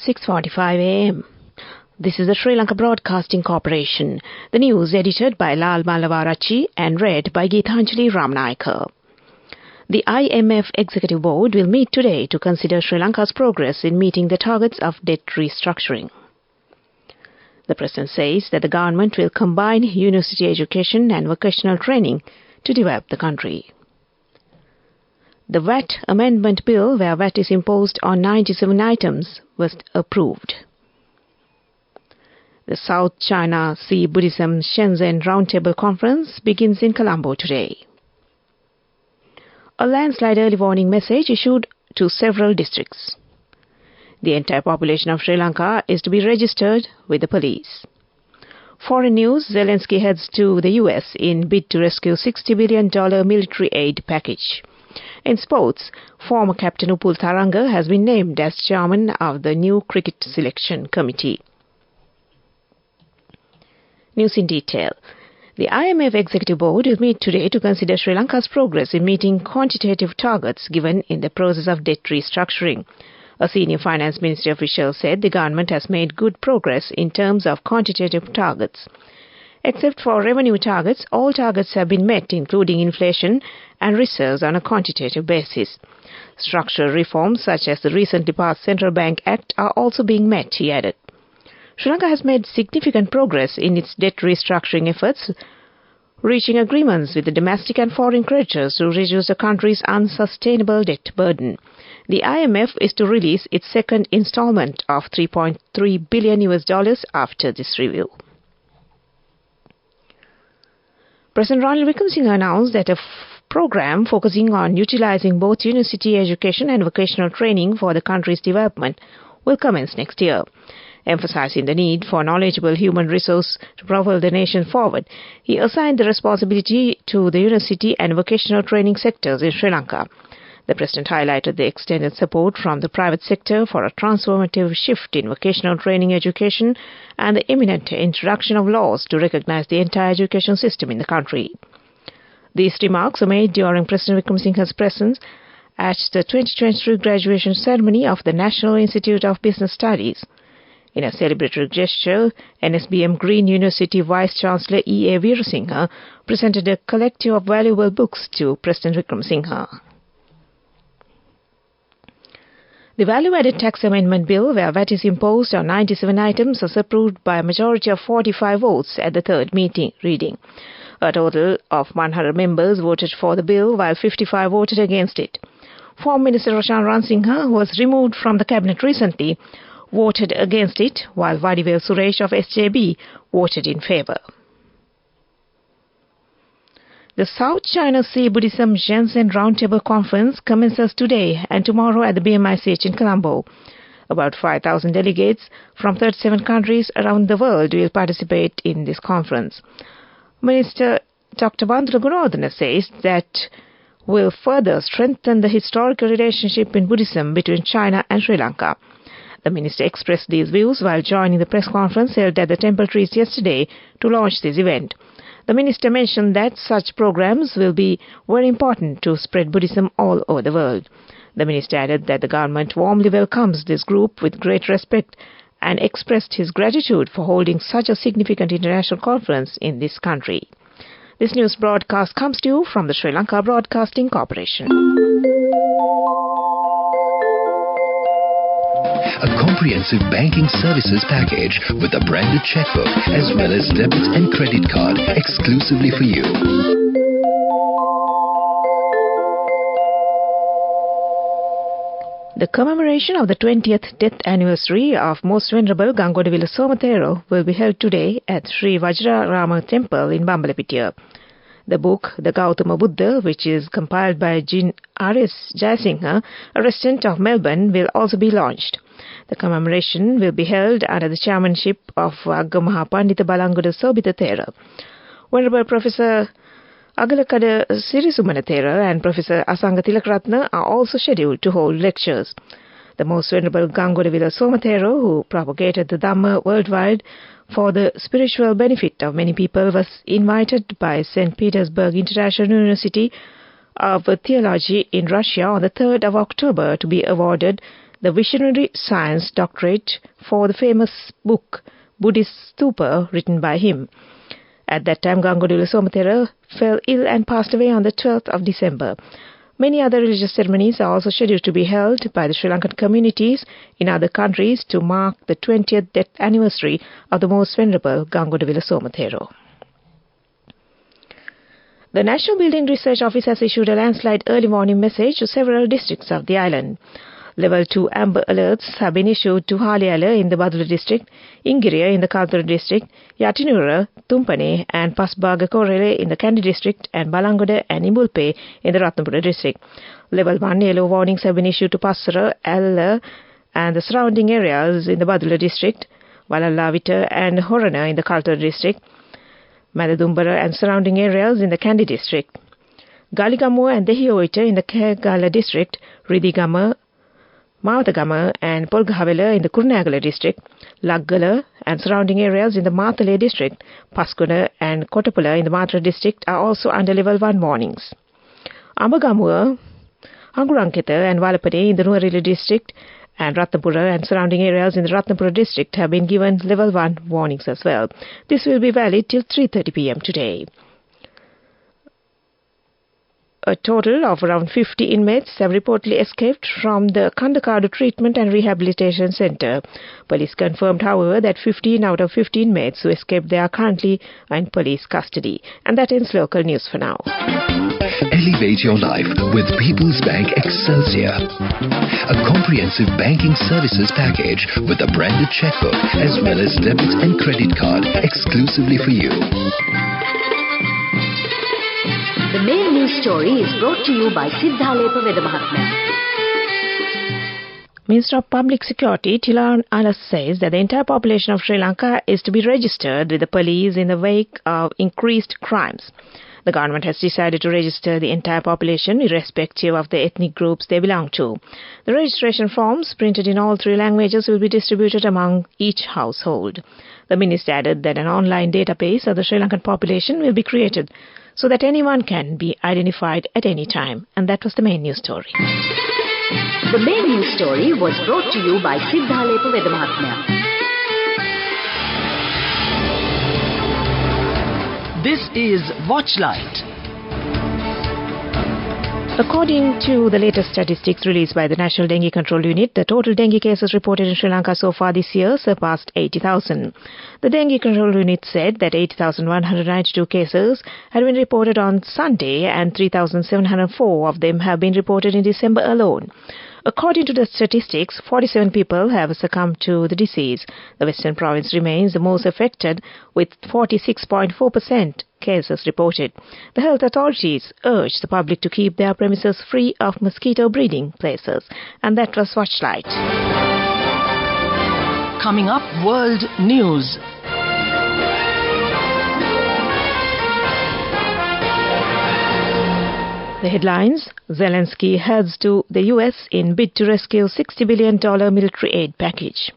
6:45 a.m. This is the Sri Lanka Broadcasting Corporation. The news edited by Lal Malavarachi and read by Geethanjali Ramnaika. The IMF Executive Board will meet today to consider Sri Lanka's progress in meeting the targets of debt restructuring. The President says that the government will combine university education and vocational training to develop the country. The VAT Amendment Bill, where VAT is imposed on 97 items, was approved. The South China Sea Buddhism Shenzhen Roundtable Conference begins in Colombo today. A landslide early warning message issued to several districts. The entire population of Sri Lanka is to be registered with the police. Foreign news: Zelensky heads to the US in bid to rescue $60 billion military aid package. In sports, former captain Upul Tharanga has been named as chairman of the new cricket selection committee. News in detail. The IMF Executive Board will meet today to consider Sri Lanka's progress in meeting quantitative targets given in the process of debt restructuring. A senior finance ministry official said the government has made good progress in terms of quantitative targets. Except for revenue targets, all targets have been met, including inflation and reserves on a quantitative basis. Structural reforms, such as the recently passed Central Bank Act, are also being met, he added. Sri Lanka has made significant progress in its debt restructuring efforts, reaching agreements with the domestic and foreign creditors to reduce the country's unsustainable debt burden. The IMF is to release its second installment of $3.3 billion after this review. President Ranil Wickremesinghe announced that a program focusing on utilizing both university education and vocational training for the country's development will commence next year. Emphasizing the need for knowledgeable human resource to propel the nation forward, he assigned the responsibility to the university and vocational training sectors in Sri Lanka. The President highlighted the extended support from the private sector for a transformative shift in vocational training education and the imminent introduction of laws to recognize the entire education system in the country. These remarks were made during President Wickremesinghe's presence at the 2023 graduation ceremony of the National Institute of Business Studies. In a celebratory gesture, NSBM Green University Vice-Chancellor E.A. Veerasinghe presented a collective of valuable books to President Wickremesinghe. The Value-Added Tax Amendment Bill, where VAT is imposed on 97 items, was approved by a majority of 45 votes at the third reading. A total of 100 members voted for the bill, while 55 voted against it. Former Minister Roshan Ransinghe, who was removed from the cabinet recently, voted against it, while Vadivel Suresh of SJB voted in favour. The South China Sea Buddhism Shenzhen Roundtable Conference commences today and tomorrow at the BMICH in Colombo. About 5,000 delegates from 37 countries around the world will participate in this conference. Minister Dr. Bandula Gunodhana says that will further strengthen the historical relationship in Buddhism between China and Sri Lanka. The minister expressed these views while joining the press conference held at the Temple Trees yesterday to launch this event. The minister mentioned that such programs will be very important to spread Buddhism all over the world. The minister added that the government warmly welcomes this group with great respect and expressed his gratitude for holding such a significant international conference in this country. This news broadcast comes to you from the Sri Lanka Broadcasting Corporation. A comprehensive banking services package with a branded checkbook as well as debit and credit card exclusively for you. The commemoration of the 20th death anniversary of Most Venerable Gangodawila Somathero will be held today at Sri Vajrarama Temple in Bambalapitiya. The book, The Gautama Buddha, which is compiled by Jin R.S. Jayasinghe, a resident of Melbourne, will also be launched. The commemoration will be held under the chairmanship of Aggamaha Pandita Balangoda Sobhita Thera. Venerable Professor Agalakada Sirisumana Thera and Professor Asanga Tilakaratna are also scheduled to hold lectures. The Most Venerable Gangodawila Somathero, who propagated the Dhamma worldwide for the spiritual benefit of many people, was invited by St. Petersburg International University of Theology in Russia on the 3rd of October to be awarded the visionary science doctorate for the famous book Buddhist Stupa written by him. At that time, Gangodula Somathera fell ill and passed away on the 12th of December. Many other religious ceremonies are also scheduled to be held by the Sri Lankan communities in other countries to mark the 20th death anniversary of the most venerable Gangodula Somathera. The National Building Research Office has issued a landslide early warning message to several districts of the island. Level 2 amber alerts have been issued to Haliala in the Badula district, Ingiriya in the Kaltara district, Yatinura, Tumpane and Pasbaga Korele in the Kandy district, and Balangoda and Imbulpe in the Ratnapura district. Level 1 yellow warnings have been issued to Passara, Alla and the surrounding areas in the Badula district, Valalavita and Horana in the Kaltara district, Maladumbara and surrounding areas in the Kandy district, Galigamuwa and Dehiyoita in the Kegala district, Ridigama, Mawatagama and Polgahavela in the Kurunagala district, Laggala and surrounding areas in the Mathale district, Paskuna and Kotapula in the Matra district are also under level 1 warnings. Amagamuwa, Anguranketa and Walapade in the Nuwarila district and Ratnapura and surrounding areas in the Ratnapura district have been given level 1 warnings as well. This will be valid till 3:30 p.m. today. A total of around 50 inmates have reportedly escaped from the Kandakadu Treatment and Rehabilitation Centre. Police confirmed, however, that 15 out of 50 inmates who escaped there are currently in police custody. And that ends local news for now. Elevate your life with People's Bank Excelsior. A comprehensive banking services package with a branded checkbook as well as debit and credit card exclusively for you. The main news story is brought to you by Sinhala Mahatma. Minister of Public Security Tilan Anas says that the entire population of Sri Lanka is to be registered with the police in the wake of increased crimes. The government has decided to register the entire population irrespective of the ethnic groups they belong to. The registration forms, printed in all 3 languages, will be distributed among each household. The minister added that an online database of the Sri Lankan population will be created so that anyone can be identified at any time. And that was the main news story. The main news story was brought to you by Sinhala Mahatma. This is Watchlight. According to the latest statistics released by the National Dengue Control Unit, the total dengue cases reported in Sri Lanka so far this year surpassed 80,000. The Dengue Control Unit said that 80,192 cases had been reported on Sunday and 3,704 of them have been reported in December alone. According to the statistics, 47 people have succumbed to the disease. The Western Province remains the most affected, with 46.4% cases reported. The health authorities urge the public to keep their premises free of mosquito breeding places. And that was Watchlight. Coming up, World News. The headlines: Zelensky heads to the US in bid to rescue $60 billion military aid package.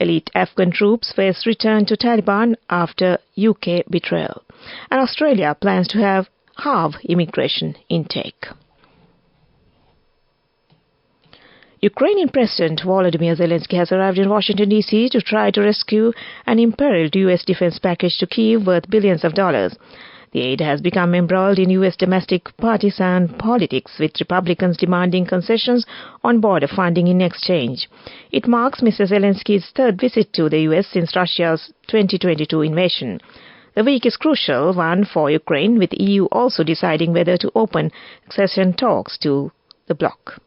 Elite Afghan troops face return to Taliban after UK betrayal. And Australia plans to halve immigration intake. Ukrainian President Volodymyr Zelensky has arrived in Washington, D.C. to try to rescue an imperiled U.S. defense package to Kyiv worth billions of dollars. The aid has become embroiled in U.S. domestic partisan politics, with Republicans demanding concessions on border funding in exchange. It marks Mr. Zelensky's 3rd visit to the U.S. since Russia's 2022 invasion. The week is crucial one for Ukraine, with EU also deciding whether to open accession talks to the bloc.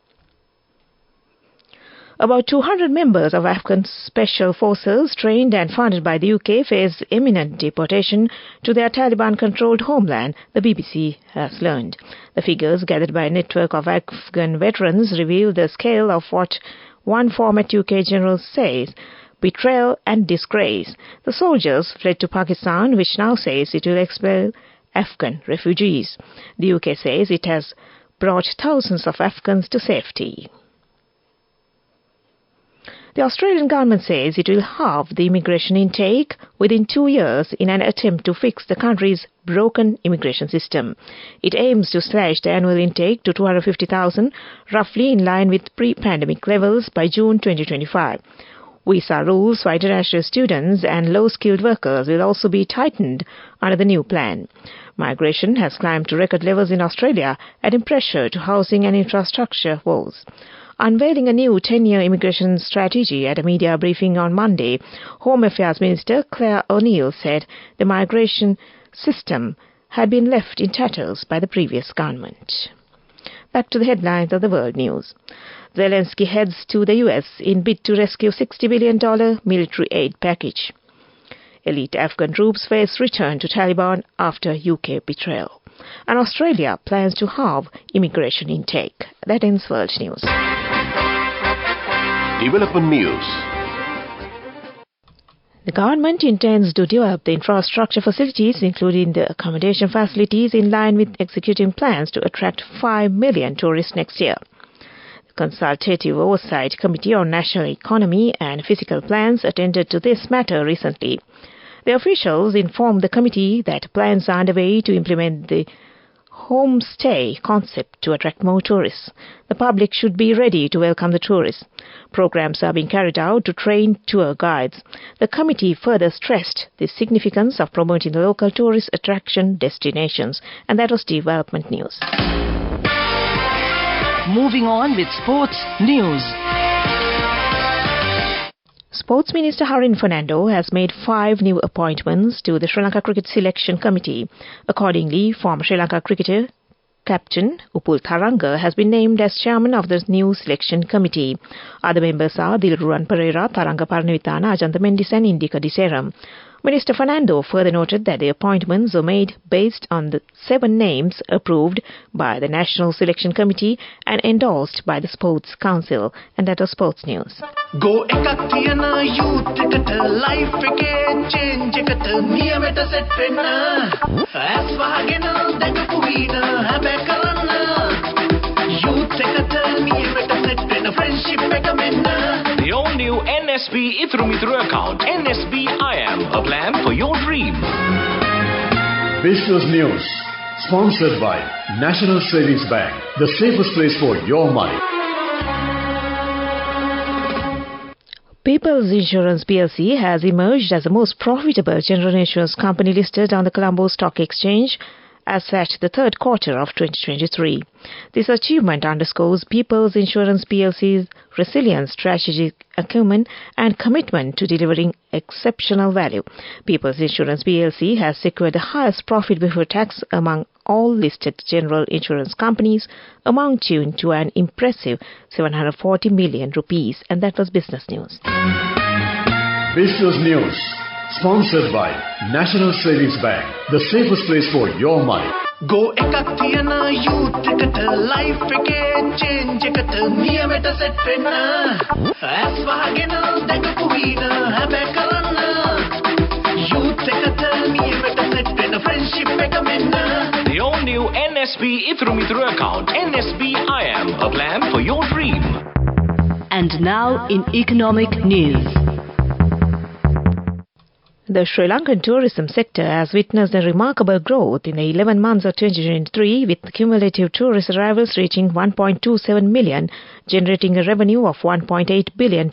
About 200 members of Afghan special forces trained and funded by the UK face imminent deportation to their Taliban-controlled homeland, the BBC has learned. The figures gathered by a network of Afghan veterans reveal the scale of what one former UK general says: betrayal and disgrace. The soldiers fled to Pakistan, which now says it will expel Afghan refugees. The UK says it has brought thousands of Afghans to safety. The Australian government says it will halve the immigration intake within 2 years in an attempt to fix the country's broken immigration system. It aims to slash the annual intake to 250,000, roughly in line with pre-pandemic levels by June 2025. Visa rules for international students and low-skilled workers will also be tightened under the new plan. Migration has climbed to record levels in Australia, adding pressure to housing and infrastructure woes. Unveiling a new 10-year immigration strategy at a media briefing on Monday, Home Affairs Minister Claire O'Neill said the migration system had been left in tatters by the previous government. Back to the headlines of the world news. Zelensky heads to the US in bid to rescue $60 billion military aid package. Elite Afghan troops face return to Taliban after UK betrayal. And Australia plans to halve immigration intake. That ends World News. Development News. The government intends to develop the infrastructure facilities, including the accommodation facilities, in line with executing plans to attract 5 million tourists next year. The Consultative Oversight Committee on National Economy and Physical Plans attended to this matter recently. The officials informed the committee that plans are underway to implement the homestay concept to attract more tourists. The public should be ready to welcome the tourists. Programs are being carried out to train tour guides. The committee further stressed the significance of promoting the local tourist attraction destinations. And that was Development News. Moving on with sports news. Sports Minister Harin Fernando has made 5 new appointments to the Sri Lanka Cricket Selection Committee. Accordingly, former Sri Lanka cricketer Captain Upul Tharanga has been named as chairman of the new selection committee. Other members are Dilruwan Pereira, Tharanga Paranavithana, Ajantha Mendis and Indika Diseram. Minister Fernando further noted that the appointments were made based on the 7 names approved by the National Selection Committee and endorsed by the Sports Council. And that was Sports News. Go ekak tiyana youth eකට life එකේ change එකට නියමෙට set වෙන්න ඇස් වහගෙන දැකපු වීන හැබැයි කරන්න youth එකට නියමෙට set වෙන්න friendship එක මෙන්න. The all-new NSB Ithru account, NSB IAM, a plan for your dream. Business News, sponsored by National Savings Bank, the safest place for your money. People's Insurance plc has emerged as the most profitable general insurance company listed on the Colombo Stock Exchange as at the third quarter of 2023. This achievement underscores People's Insurance plc's resilience, strategic acumen and commitment to delivering exceptional value. People's Insurance plc has secured the highest profit before tax among all listed general insurance companies, amounting to an impressive 740 million rupees. And that was Business News. Business News, sponsored by National Savings Bank, the safest place for your money. Go ekak tiyana youth එකට life එකේ change එකට නියමෙට set වෙන්න ඇස් වහගෙන දැකපු වීන හැබැයි කරන්න youth එකට නියමෙට set වෙන්න friendship එක මෙන්න. The all-new NSB Ithru account, NSB IAM, a plan for your dream. And now in economic news. The Sri Lankan tourism sector has witnessed a remarkable growth in the 11 months of 2023, with cumulative tourist arrivals reaching 1.27 million, generating a revenue of $1.8 billion.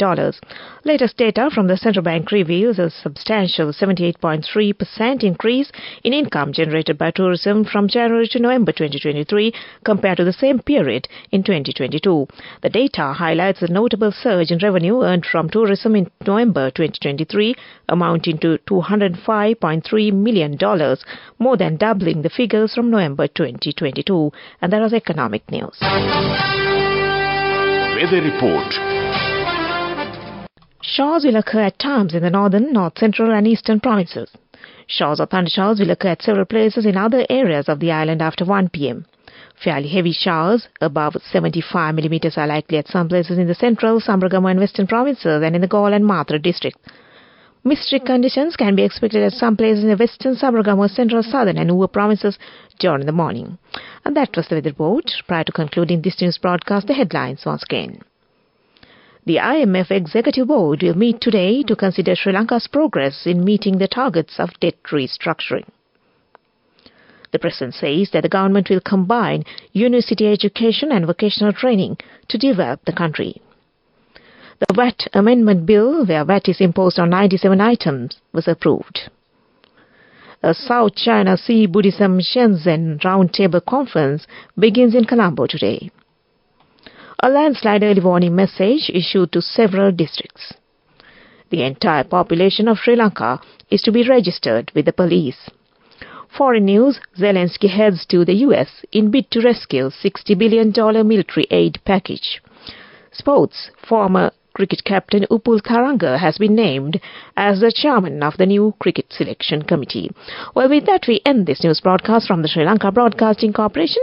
Latest data from the central bank reveals a substantial 78.3% increase in income generated by tourism from January to November 2023 compared to the same period in 2022. The data highlights a notable surge in revenue earned from tourism in November 2023, amounting to $205.3 million, more than doubling the figures from November 2022. And that was economic news. Weather report. Showers will occur at times in the northern, north central and eastern provinces. Showers or thundershowers will occur at several places in other areas of the island after 1 p.m. Fairly heavy showers above 75 millimeters are likely at some places in the central, Sambragama and western provinces and in the Galle and Matra district. Misty conditions can be expected at some places in the western, Sambragama, central, southern and Uva provinces during the morning. And that was the weather report. Prior to concluding this news broadcast, the headlines once again. The IMF Executive Board will meet today to consider Sri Lanka's progress in meeting the targets of debt restructuring. The President says that the government will combine university education and vocational training to develop the country. The VAT Amendment Bill, where VAT is imposed on 97 items, was approved. A South China Sea Buddhism Shenzhen Roundtable Conference begins in Colombo today. A landslide early warning message issued to several districts. The entire population of Sri Lanka is to be registered with the police. Foreign news, Zelensky heads to the US in bid to rescue $60 billion military aid package. Sports, former cricket captain Upul Tharanga has been named as the chairman of the new cricket selection committee. Well, with that we end this news broadcast from the Sri Lanka Broadcasting Corporation.